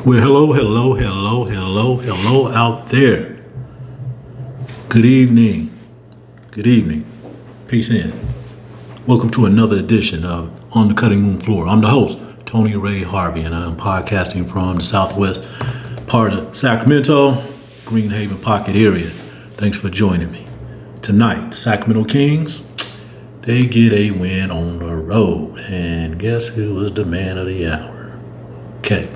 Well, hello out there. Good evening. Peace in. Welcome to another edition of On the Cutting Room Floor. I'm the host, Tony Ray Harvey, and I'm podcasting from the southwest part of Sacramento, Green Haven Pocket area. Thanks for joining me. Tonight, the Sacramento Kings, they get a win on the road. And guess who was the man of the hour? Okay.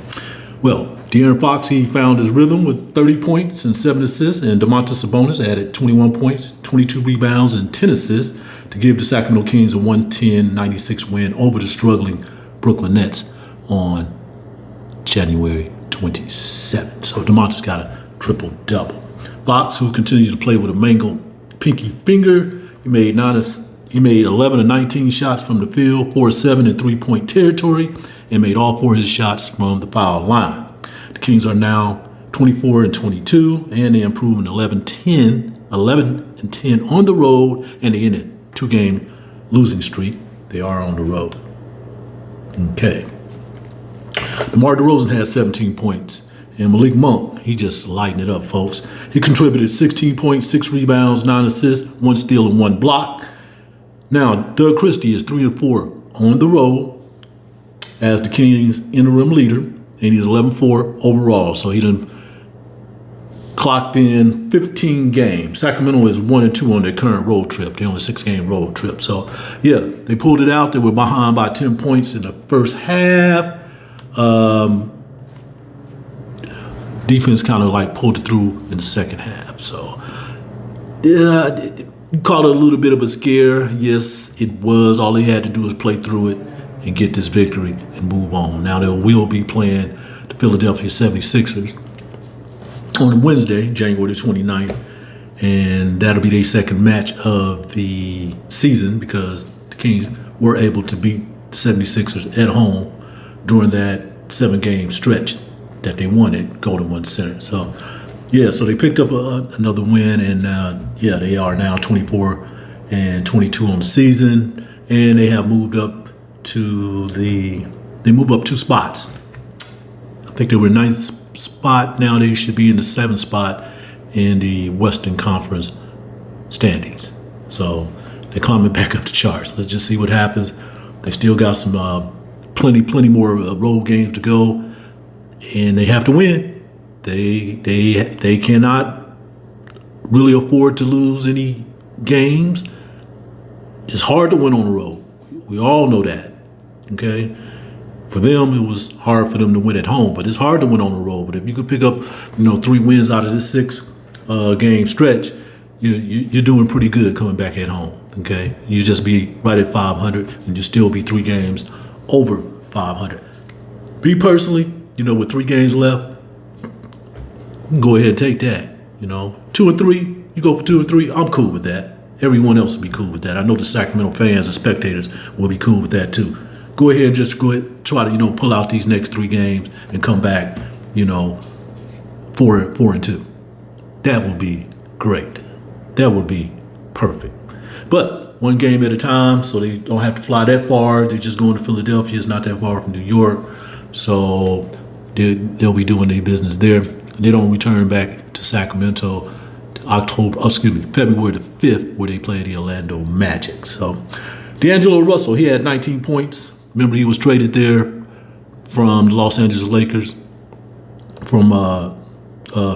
Well, De'Aaron Fox, he found his rhythm with 30 points and 7 assists, and Domantas Sabonis added 21 points, 22 rebounds, and 10 assists to give the Sacramento Kings a 110-96 win over the struggling Brooklyn Nets on January 27th. So Domantas got a triple-double. Fox, who continues to play with a mangled pinky finger, he made 11 of 19 shots from the field, 4 of 7 in three-point territory, and made all 4 of his shots from the foul line. The Kings are now 24-22, and they improve an 11-10 on the road, and they ended a 2-game losing streak. They are on the road. Okay. DeMar DeRozan had 17 points, and Malik Monk, he just lightened it up, folks. He contributed 16 points, 6 rebounds, 9 assists, 1 steal, and 1 block. Now, Doug Christie is 3-4 on the road as the Kings' interim leader, and he's 11-4 overall. So he done clocked in 15 games. Sacramento is 1-2 on their current road trip. They're on a 6-game road trip. So, yeah, they pulled it out. They were behind by 10 points in the first half. Defense kind of like pulled it through in the second half. So, yeah, you call it a little bit of a scare. Yes, it was. All they had to do was play through it and get this victory and move on. Now they will be playing the Philadelphia 76ers on Wednesday, January 29th, and that'll be their second match of the season because the Kings were able to beat the 76ers at home during that 7-game stretch that they won at Golden One Center. So, yeah, so they picked up another win, and they are now 24-22 on the season, and they have moved up they move up 2 spots. I think they were 9th spot. Now they should be in the 7th spot in the Western Conference standings. So they're climbing back up the charts. Let's just see what happens. They still got some plenty more road games to go, and they have to win. They cannot really afford to lose any games. It's hard to win on the road. We all know that, okay? For them, it was hard for them to win at home, but it's hard to win on the road. But if you could pick up, 3 wins out of this 6-game stretch, you're doing pretty good coming back at home, okay? You just be right at 500, and you still be 3 games over 500. Me personally, with 3 games left, you can go ahead and take that. 2 and 3, you go for 2 and 3. I'm cool with that. Everyone else will be cool with that. I know the Sacramento fans and spectators will be cool with that too. Go ahead, try to pull out these next 3 games and come back, 4-2. That would be great. That would be perfect. But 1 game at a time, so they don't have to fly that far. They're just going to Philadelphia. It's not that far from New York, so they'll be doing their business there. They don't return back to Sacramento February the 5th, where they play the Orlando Magic. So, D'Angelo Russell, he had 19 points. Remember, he was traded there from the Los Angeles Lakers from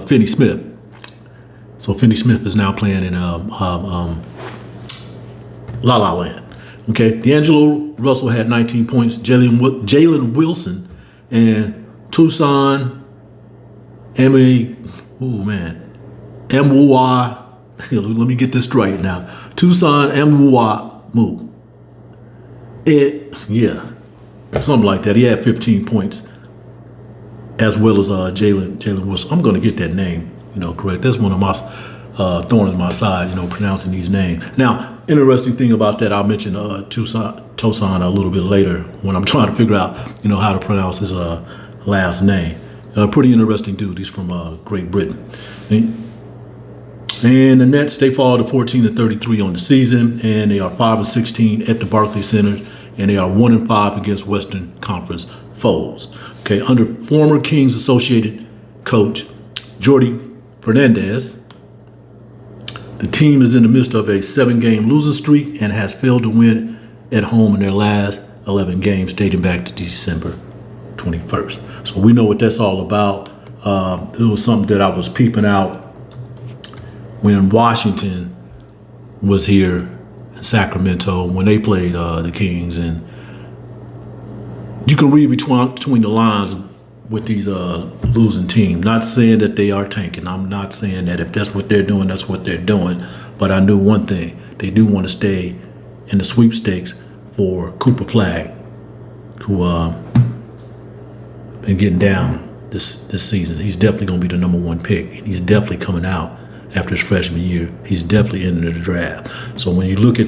Finney Smith. So, Finney Smith is now playing in La La Land. Okay, D'Angelo Russell had 19 points. Jalen Wilson and Tucson Mwua, let me get this straight now. Tucson Mwua. Something like that. He had 15 points, as well as Jalen Wilson. I'm going to get that name, correct. That's one of my thorns in my side, pronouncing these names. Now, interesting thing about that, I'll mention Tucson a little bit later when I'm trying to figure out, how to pronounce his last name. Pretty interesting dude. He's from Great Britain. And the Nets, they fall to 14-33 on the season, and they are 5-16 at the Barclays Center, and they are 1-5 against Western Conference foes. Okay, under former Kings Associated coach Jordi Fernandez, the team is in the midst of a 7-game losing streak and has failed to win at home in their last 11 games dating back to December 21st. So we know what that's all about. It was something that I was peeping out when Washington was here in Sacramento when they played the Kings, and you can read between the lines with these losing teams. Not saying that they are tanking. I'm not saying that if that's what they're doing, that's what they're doing. But I knew one thing: they do want to stay in the sweepstakes for Cooper Flag, who been getting down this season. He's definitely going to be the #1 pick, and he's definitely coming out after his freshman year. He's definitely into the draft. So when you look at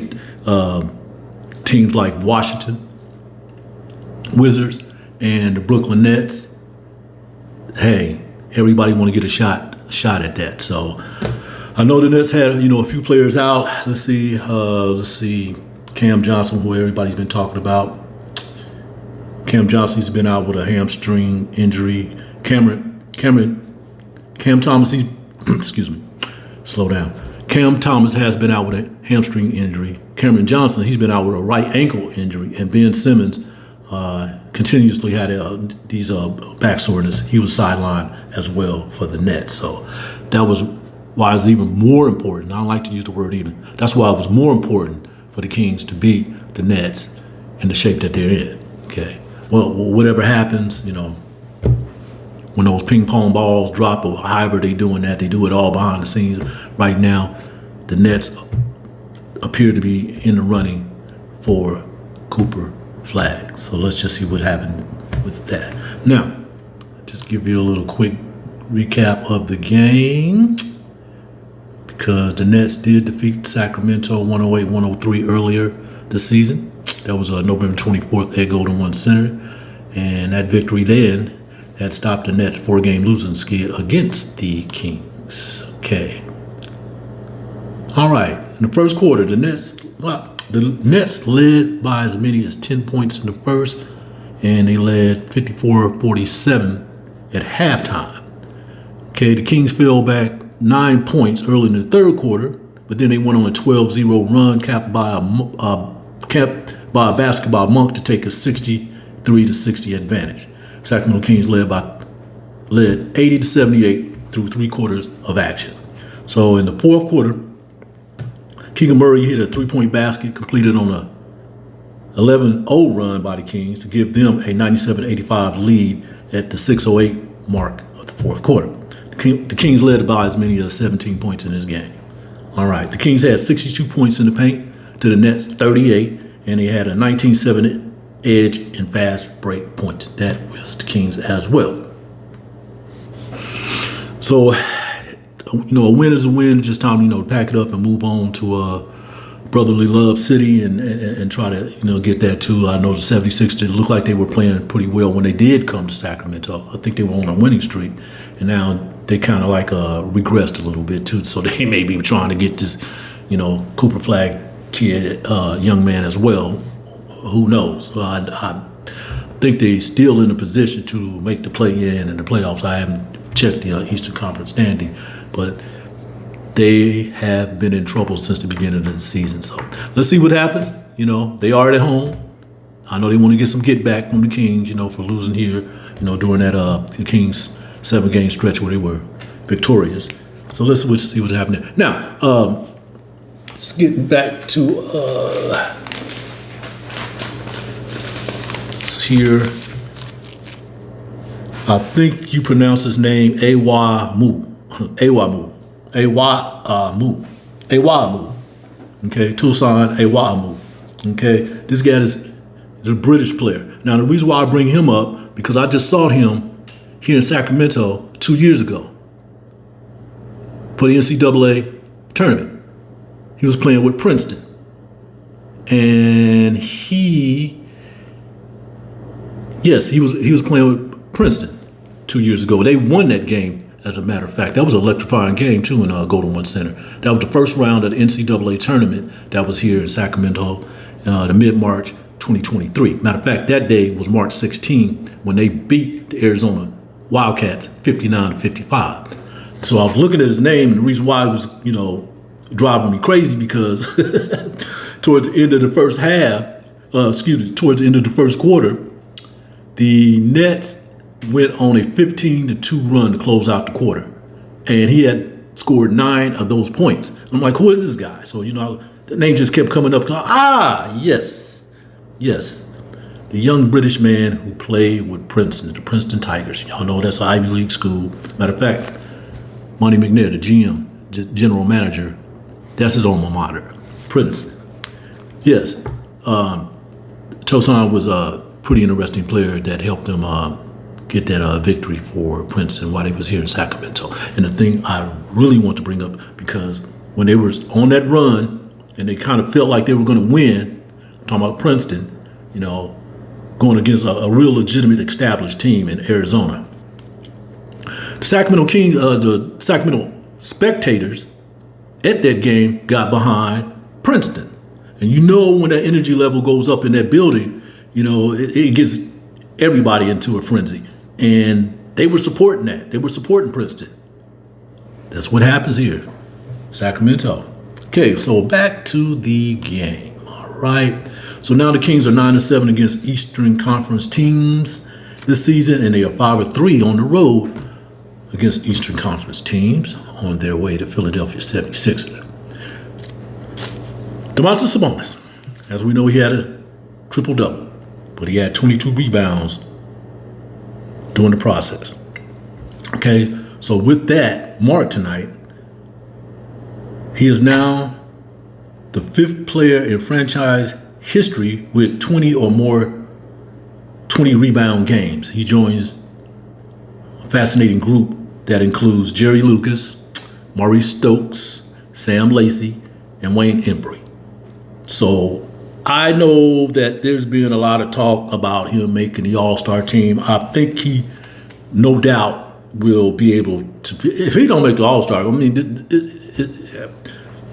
teams like Washington Wizards and the Brooklyn Nets, hey, everybody want to get a shot at that. So I know the Nets had a few players out. Let's see, Cam Johnson, who everybody's been talking about. Cam Johnson's been out with a hamstring injury. Cam Thomas, excuse me, slow down. Cam Thomas has been out with a hamstring injury. Cameron Johnson, he's been out with a right ankle injury, and Ben Simmons continuously had these back soreness. He was sidelined as well for the Nets. So that was why it's even more important. I don't like to use the word even. That's why it was more important for the Kings to beat the Nets in the shape that they're in. Okay. Well, whatever happens, when those ping pong balls drop or however they doing that, they do it all behind the scenes. Right now, the Nets appear to be in the running for Cooper Flag. So let's just see what happened with that. Now, just give you a little quick recap of the game, because the Nets did defeat Sacramento 108-103 earlier this season. That was November 24th at Golden One Center. And that victory then had stopped the Nets' 4-game losing skid against the Kings. Okay. All right. In the first quarter, the Nets led by as many as 10 points in the first, and they led 54-47 at halftime. Okay, the Kings fell back 9 points early in the third quarter, but then they went on a 12-0 run capped by a basketball monk to take a 63-60 advantage. Sacramento Kings led 80-78 through 3 quarters of action. So in the fourth quarter, Keegan Murray hit a 3-point basket completed on a 11-0 run by the Kings to give them a 97-85 lead at the 6:08 mark of the fourth quarter. The Kings led by as many as 17 points in this game. All right, the Kings had 62 points in the paint to the Nets 38, and they had a 19-7 edge in fast break points. That was the Kings as well. So, a win is a win. Just time, to pack it up and move on to brotherly love city and try to, get that too. I know the 76ers looked like they were playing pretty well when they did come to Sacramento. I think they were on a winning streak, and now they kind of regressed a little bit too. So they may be trying to get this, Cooper Flag kid, young man as well. Who knows? I think they're still in a position to make the play-in and the playoffs. I haven't checked the Eastern Conference standing, but they have been in trouble since the beginning of the season. So let's see what happens. They are at home. I know they want to get some get back from the Kings, for losing here, during that the Kings 7-game stretch where they were victorious. So let's see what's happening. Now, just getting back to here. I think you pronounce his name Awamu. Okay, Toussaint Awamu. Okay, this guy is a British player. Now, the reason why I bring him up, because I just saw him here in Sacramento 2 years ago for the NCAA tournament. He was playing with Princeton, and he was playing with Princeton 2 years ago. They won that game, as a matter of fact. That was an electrifying game, too, in Golden One Center. That was the first round of the NCAA tournament that was here in Sacramento, the mid-March 2023. Matter of fact, that day was March 16 when they beat the Arizona Wildcats 59-55. So I was looking at his name, and the reason why it was, driving me crazy because towards the end of the first towards the end of the first quarter, the Nets went on a 15-2 run to close out the quarter. And he had scored 9 of those points. I'm like, who is this guy? So, the name just kept coming up. Yes. The young British man who played with Princeton, the Princeton Tigers. Y'all know that's an Ivy League school. Matter of fact, Monty McNair, the GM, general manager, that's his alma mater, Princeton. Yes, Tosan was a pretty interesting player that helped them get that victory for Princeton while he was here in Sacramento. And the thing I really want to bring up, because when they were on that run and they kind of felt like they were going to win, I'm talking about Princeton, going against a real legitimate established team in Arizona. The Sacramento Kings, the Sacramento spectators at that game got behind Princeton. And when that energy level goes up in that building, it gets everybody into a frenzy. And they were supporting that. They were supporting Princeton. That's what happens here, Sacramento. Okay, so back to the game. All right. So now the Kings are 9-7 against Eastern Conference teams this season, and they are 5-3 on the road against Eastern Conference teams on their way to Philadelphia 76ers. Domantas Sabonis, as we know, he had a triple-double, but he had 22 rebounds during the process. Okay, so with that mark tonight, he is now the 5th player in franchise history with 20 or more 20 rebound games. He joins a fascinating group that includes Jerry Lucas, Maurice Stokes, Sam Lacey, and Wayne Embry. So I know that there's been a lot of talk about him making the All-Star team. I think he, no doubt, will be able to. If he don't make the All-Star, I mean,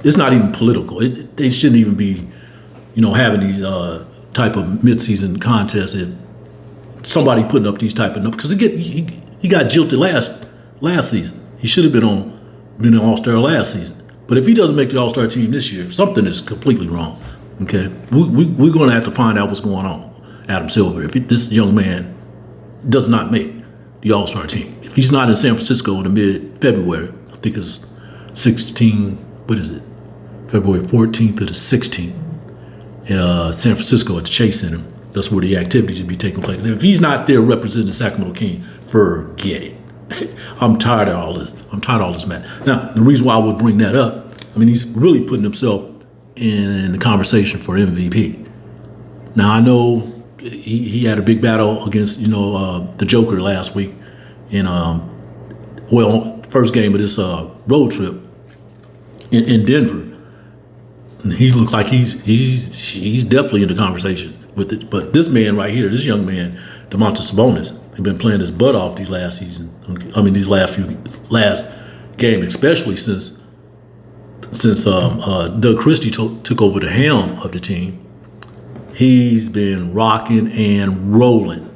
it's not even political. They shouldn't even be, having these type of midseason contests. If somebody putting up these type of numbers, because he got jilted last season. He should have been an All-Star last season. But if he doesn't make the All-Star team this year, something is completely wrong. Okay, we're going to have to find out what's going on, Adam Silver. If this young man does not make the All-Star team, if he's not in San Francisco in the mid-February, I think it's February 14th to the 16th in San Francisco at the Chase Center. That's where the activities will be taking place. If he's not there representing the Sacramento Kings, forget it. I'm tired of all this. Man. Now, the reason why I would bring that up, he's really putting himself in the conversation for MVP. Now, I know he had a big battle against, the Joker last week in, first game of this road trip in Denver. And he looked like he's definitely in the conversation with it. But this man right here, this young man, Domantas Sabonis, he's been playing his butt off these last game, especially since Doug Christie took over the helm of the team. He's been rocking and rolling,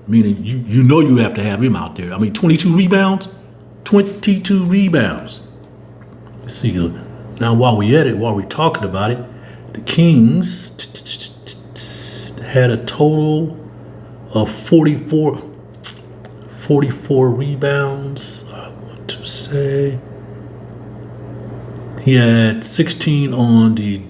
meaning you have to have him out there. 22 rebounds. Let's see, now while we're talking about it, the Kings had a total of 44 rebounds, I want to say. He had 16 on the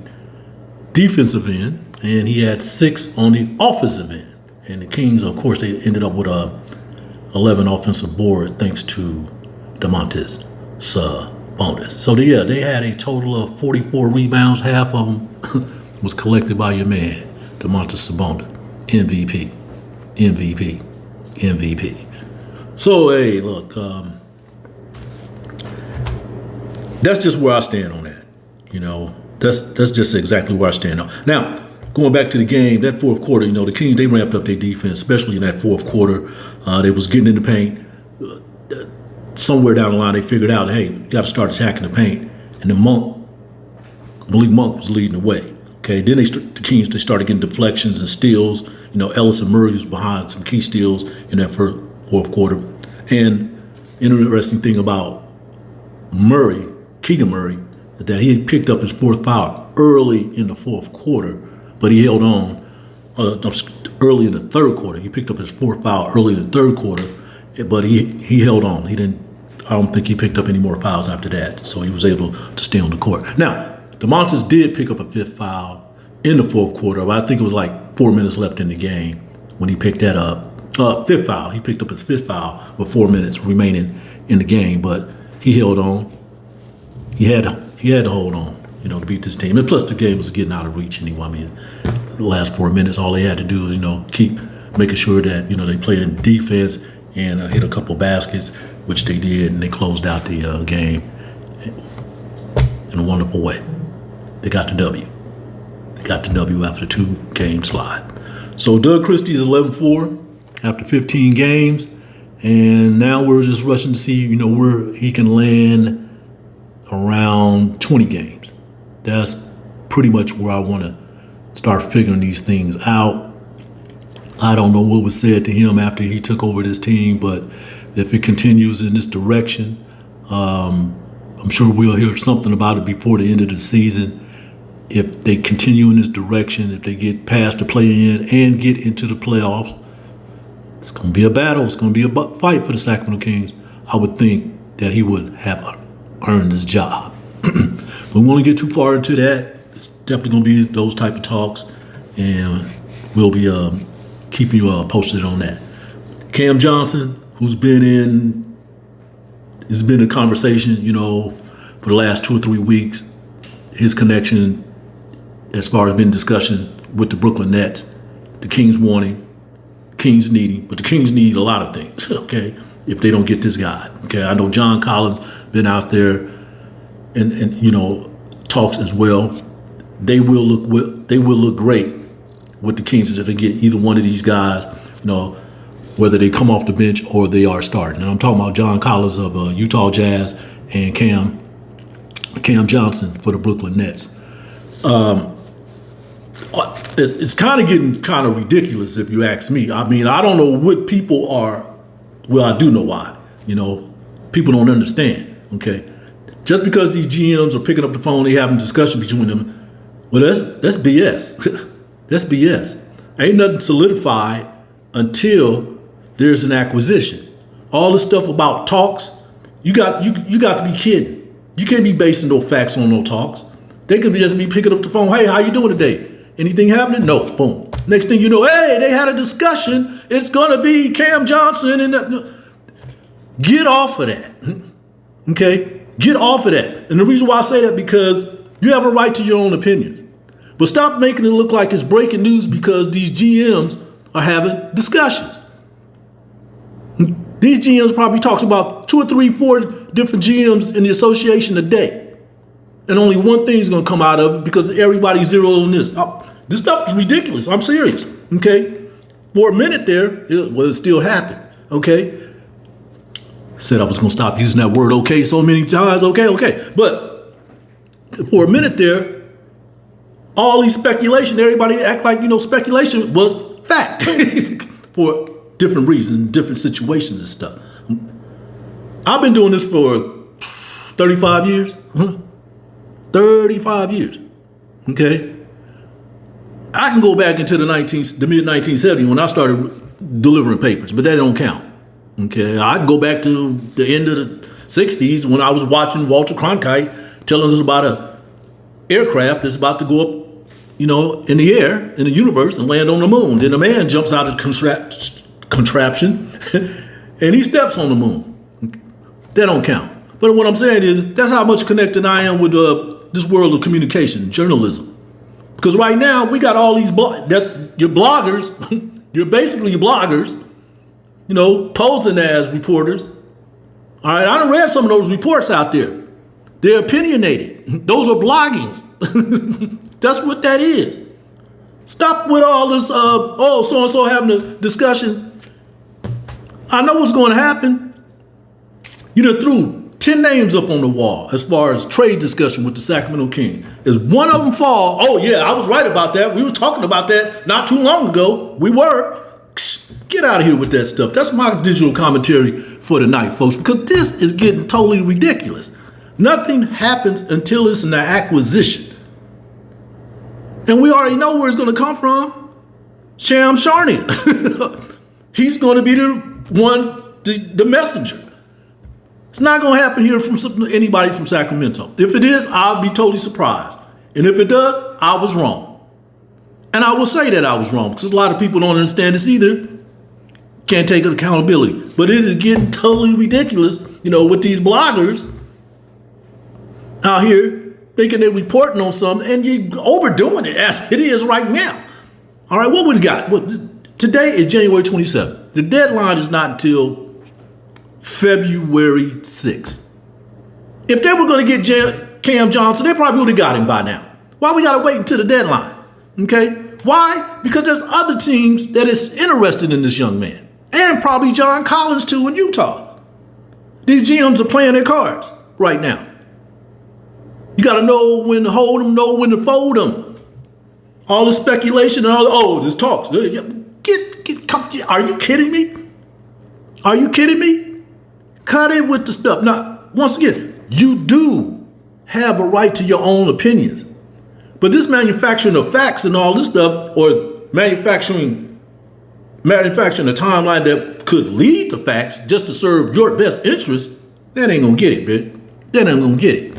defensive end, and he had 6 on the offensive end. And the Kings, of course, they ended up with 11 offensive board thanks to Domantas Sabonis. So they had a total of 44 rebounds. Half of them was collected by your man, Domantas Sabonis. MVP. So, hey, look, that's just where I stand on that. That's just exactly where I stand on. Now, going back to the game, that fourth quarter, the Kings, they ramped up their defense, especially in that fourth quarter. They was getting in the paint. Somewhere down the line, they figured out, hey, you got to start attacking the paint. And Malik Monk was leading the way. Okay, then the Kings, they started getting deflections and steals. You know, Ellis and Murray was behind some key steals in that fourth quarter. And interesting thing about Murray, Keegan Murray, is that he had picked up his fourth foul early in the fourth quarter, but he held on early in the third quarter. He picked up his fourth foul early in the third quarter, but he held on. He didn't. I don't think he picked up any more fouls after that, so he was able to stay on the court. Now, Domantas did pick up a fifth foul in the fourth quarter, but I think it was like 4 minutes left in the game when he picked that up. Fifth foul. He picked up his fifth foul with 4 minutes remaining in the game, but he held on. He had to hold on, you know, to beat this team. And plus, the game was getting out of reach anyway. I mean, the last 4 minutes, all they had to do was, you know, keep making sure that, you know, they play in defense and hit a couple baskets, which they did, and they closed out the game in a wonderful way. They got the W. They got the W after 2-game slide. So Doug Christie is 11-4 after 15 games, and now we're just rushing to see, you know, where he can land around 20 games. That's pretty much where I want to start figuring these things out. I don't know what was said to him after he took over this team, but if it continues in this direction, I'm sure we'll hear something about it before the end of the season. If they continue in this direction, if they get past the play-in and get into the playoffs, it's going to be a battle. It's going to be a fight for the Sacramento Kings. I would think that he would have earned his job. We won't get too far into that. It's definitely going to be those type of talks, and we'll be keeping you posted on that. Cam Johnson, who's been a conversation, you know, for the last 2 or 3 weeks. His connection, as far as been discussion with the Brooklyn Nets, the Kings wanting, the Kings needing, but the Kings need a lot of things, okay, if they don't get this guy. Okay, I know John Collins been out there and you know, talks as well. They will look great with the Kings if they get either one of these guys, you know, whether they come off the bench or they are starting. And I'm talking about John Collins of Utah Jazz and Cam Johnson for the Brooklyn Nets. It's kind of getting kind of ridiculous if you ask me. I mean, I don't know what people are. Well, I do know why. You know, people don't understand. Okay, just because these GMs are picking up the phone, they having discussion between them. Well, that's BS. That's BS. Ain't nothing solidified until there's an acquisition. All this stuff about talks, you got to be kidding. You can't be basing no facts on no talks. They could just be picking up the phone. Hey, how you doing today? Anything happening? No. Boom. Next thing you know, hey, they had a discussion. It's gonna be Cam Johnson and get off of that. Okay, get off of that. And the reason why I say that, because you have a right to your own opinions, but stop making it look like it's breaking news because these GMs are having discussions. These GMs probably talk about 2 or 3, 4 different GMs in the association a day. And only one thing's going to come out of it because everybody's zeroed on this. This stuff is ridiculous. I'm serious. Okay? For a minute there, it still happened. Okay? Said I was going to stop using that word okay so many times. Okay. But for a minute there, all these speculation, everybody act like, you know, speculation was fact for different reasons, different situations and stuff. I've been doing this for 35 years. 35 years. Okay? I can go back into the mid-1970s when I started delivering papers, but that don't count. Okay? I can go back to the end of the 60s when I was watching Walter Cronkite telling us about a aircraft that's about to go up, you know, in the air, in the universe, and land on the moon. Then a man jumps out of the contraption and he steps on the moon. That don't count. But what I'm saying is that's how much connected I am with this world of communication, journalism. Because right now we got all these you're bloggers, you're basically bloggers, you know, posing as reporters. All right, I done read some of those reports out there. They're opinionated. Those are bloggings. That's what that is. Stop with all this, so-and-so having a discussion. I know what's going to happen. You done threw 10 names up on the wall as far as trade discussion with the Sacramento Kings. Is one of them fall? Oh yeah, I was right about that. We were talking about that not too long ago. We were. Get out of here with that stuff. That's my digital commentary for tonight, folks, because this is getting totally ridiculous. Nothing happens until it's an acquisition. And we already know where it's going to come from. Sham Charania. He's going to be the messenger. It's not going to happen here from anybody from Sacramento. If it is, I'll be totally surprised. And if it does, I was wrong. And I will say that I was wrong because a lot of people don't understand this either. Can't take accountability. But it is getting totally ridiculous, with these bloggers out here thinking they're reporting on something and you're overdoing it as it is right now. All right, what we got? Today is January 27th. The deadline is not until February 6th. If they were going to get Cam Johnson, they probably would have got him by now. Why we got to wait until the deadline? Okay? Why? Because there's other teams that is interested in this young man. And probably John Collins too in Utah. These GMs are playing their cards right now. You got to know when to hold them, know when to fold them. All the speculation and all this talks. Are you kidding me? Are you kidding me? Cut it with the stuff. Now, once again, you do have a right to your own opinions. But this manufacturing of facts and all this stuff, or manufacturing a timeline that could lead to facts just to serve your best interest, that ain't gonna get it, man. That ain't gonna get it.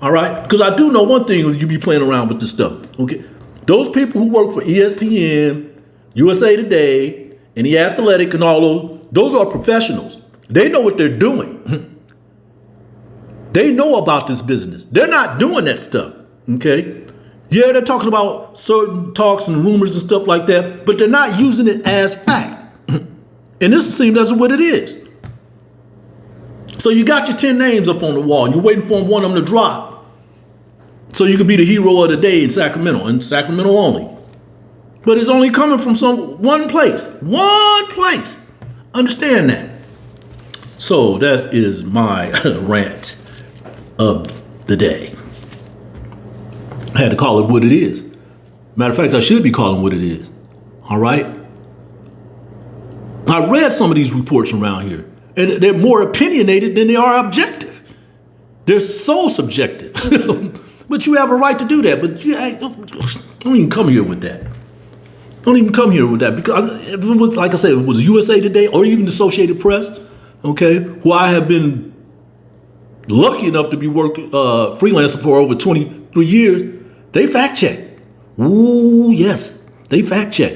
All right? Because I do know one thing when you be playing around with this stuff. Okay? Those people who work for ESPN, USA Today, and The Athletic and all those are professionals. They know what they're doing. They know about this business. They're not doing that stuff, okay? Yeah, they're talking about certain talks and rumors and stuff like that, but they're not using it as fact. And this seems that's what it is. So you got your 10 names up on the wall, and you're waiting for one of them to drop so you could be the hero of the day in Sacramento, and Sacramento only. But it's only coming from one place. One place. Understand that. So that is my rant of the day. I had to call it what it is. Matter of fact, I should be calling what it is. All right? I read some of these reports around here, and they're more opinionated than they are objective. They're so subjective. But you have a right to do that. But don't even come here with that. Don't even come here with that. Because if it was, like I said, if it was USA Today or even the Associated Press, okay, who I have been lucky enough to be freelancing for over 23 years, they fact check. Ooh, yes, they fact check.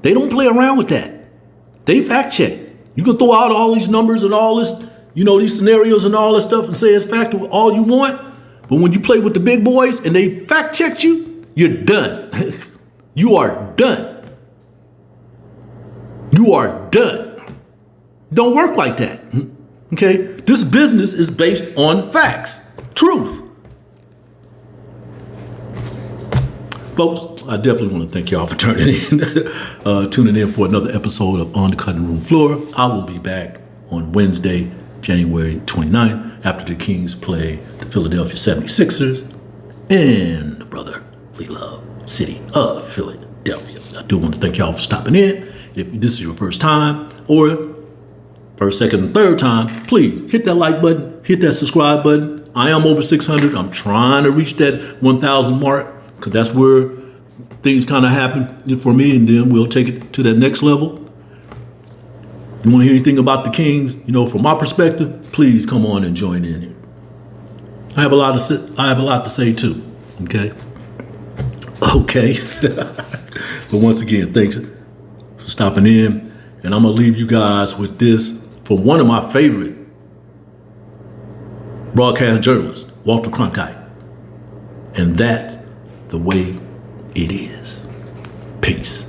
They don't play around with that. They fact check. You can throw out all these numbers and all this, these scenarios and all this stuff and say it's factual all you want. But when you play with the big boys and they fact checked you, you're done. You are done. You are done. Don't work like that. Okay? This business is based on facts. Truth. Folks, I definitely want to thank y'all for tuning in for another episode of On the Cutting Room Floor. I will be back on Wednesday, January 29th, after the Kings play the Philadelphia 76ers and the brotherly love city of Philadelphia. I do want to thank y'all for stopping in. If this is your first time or first, second, and third time, please hit that like button, hit that subscribe button. I am over 600. I'm trying to reach that 1,000 mark because that's where things kind of happen for me, and then we'll take it to that next level. You want to hear anything about the Kings, from my perspective, please come on and join in here. I have a lot to say too, okay? Okay. But once again, thanks for stopping in, and I'm going to leave you guys with this from one of my favorite broadcast journalists, Walter Cronkite. And that's the way it is. Peace.